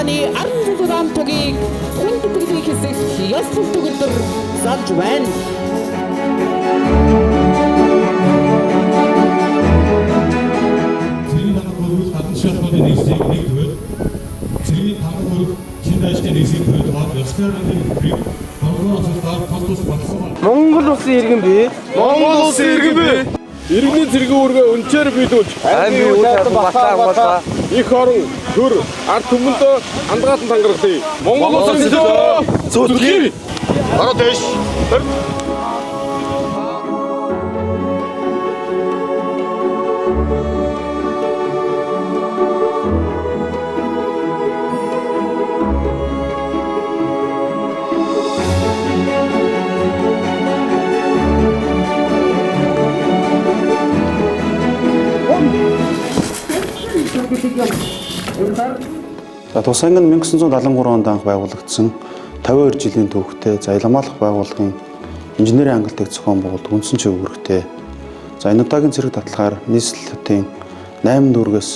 Улааны 16 намтгийн хүндэтгэлийн хэсэгт яслал төгөлдөр залж байна. Цэргийн тамгын гадны шалгууны нэгсийг нэгдвэл цэргийн тамгын шинжлэхүйн нэгсийг төлөвлөж ясгарын хэрэг Монгол улсын иргэн бий. Монгол улсын иргэн бий. Иргэний цэргийн үүргээ өнчээр биелүүлж айн бие үлдсэн батлаа их орон төр ард түмэндээ хандгаалan тангарахыг Монгол улсын зүтгэе. Ороо дэш. Тус ангид 1973 онд анх байгуулагдсан 52 жилийн түүхтэй Илам алах байгууллагын инженерийн хангалтыг зохион байгуулдаг үндсэн чиглэлтэй. Энэ удаагийн цэрэг татлагаар нийслэлийн 8 дүүргээс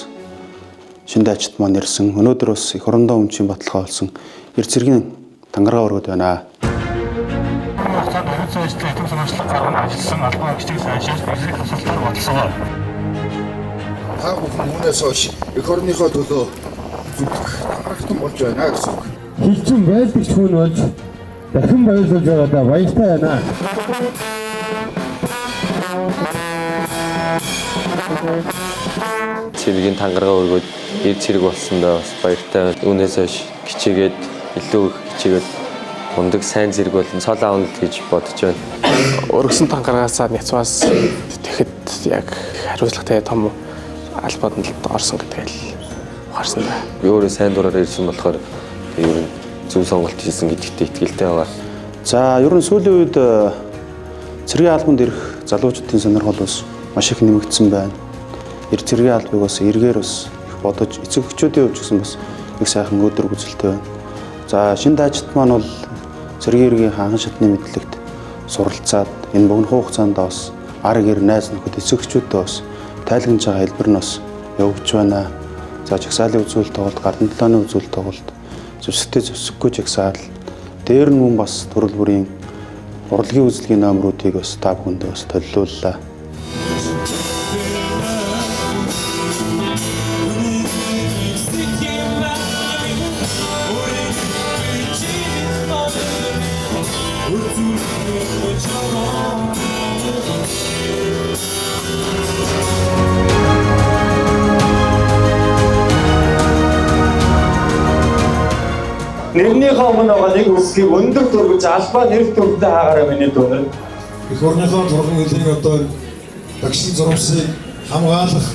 шинэ ажилт маань ирсэн. Өнөөдөр бас их орондоо өмчийн баталгаа болсон эр цэргийн тангараа өргөд байна. хугацаанд хариуцсан ажлын хэдэн санаачлах гарган ажилласан албан агчдыг сайжруулж бэлэг асуултаар бодлоо. Та бүхэн үүнээс хойш эх орныхоо төлөө зүтгэх хамрагтан болж байна гэсэн үг. Хилчин байлдагч хүн болж дахин баярлуулж байгаадаа баяртай байна. Цэргийн тангараа өргөд эр цэрэг болсондоо бас баяртай байна. Үүнээс хойш хичээгээд илүү их хичээгээд мундаг сайн зэрэг болон цол аавна л гэж бодож байна. Өргөсөн тангарагасаа няцваас тэгэхэд яг хариуцлагатай том албад орсон гэдгийг ухаарсан байна. Би өөрөө сайн дураараа ирсэн болохоор ер нь зөв сонголт хийсэн гэдэгт итгэлтэй байгаа. За ер нь сүүлийн үед цэргийн албанд ирэх залуучуудын сонирхол бас маш их нэмэгдсэн байна. Эр цэргийн албыг бас эргээр бас их бодож эцэг эхчүүдийн хувьд ч гэсэн бас их сайхан өдөр үзэлтэй байна. За шинэ ажилт маань бол цэргийн иргэний хаан шатны мэдлэгт суралцаад энэ богино хугацаанд бас арга ир найз нөхөд эцэг эхчүүдтэй бас тайлгнаж байгаа хэлбэр нь бас явж байна. За жагсаалын үзүүл тоглолт, гадна талааны үзүүл тоглолт, зөксөтэй зөксөхгүй жагсаал. Дээр нь мөн бас төрөл бүрийн урлагийн үзлэгийн номеруудыг бас та бүхэндээ бас төлөвлүүллээ. Нэрнийхээ өмнө байгаа нэг үсгийг өндөр дөрвөж албаа нэр төвтэй хаагаараа миний дүүнэр. Эх орныхоо зурган хэлийг одоо дагшин зурвсыг хамгаалах,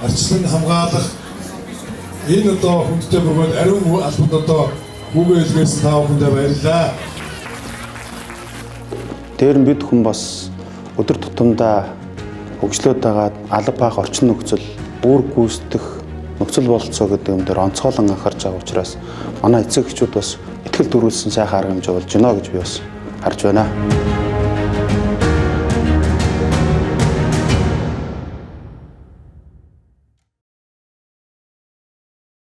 арчлан хамгаалах энэ одоо хүндтэй бөгөөд ариун албанд одоо хүүгээ илгээсэн та бүхэндээ баярлалаа. Дээр нь бид хүн бас өдөр тутамдаа хөгжлөөд байгаа алба баах орчин нөхцөл, үүрэг гүйцэтгэх нөхцөл бололцоо гэдэг юм дээр онцгойлон анхаарч байгаа учраас манай эцэг эхчүүд бас итгэл төрүүлсэн сайхан арга хэмжээ болж гинэ гэж би бас харж байна.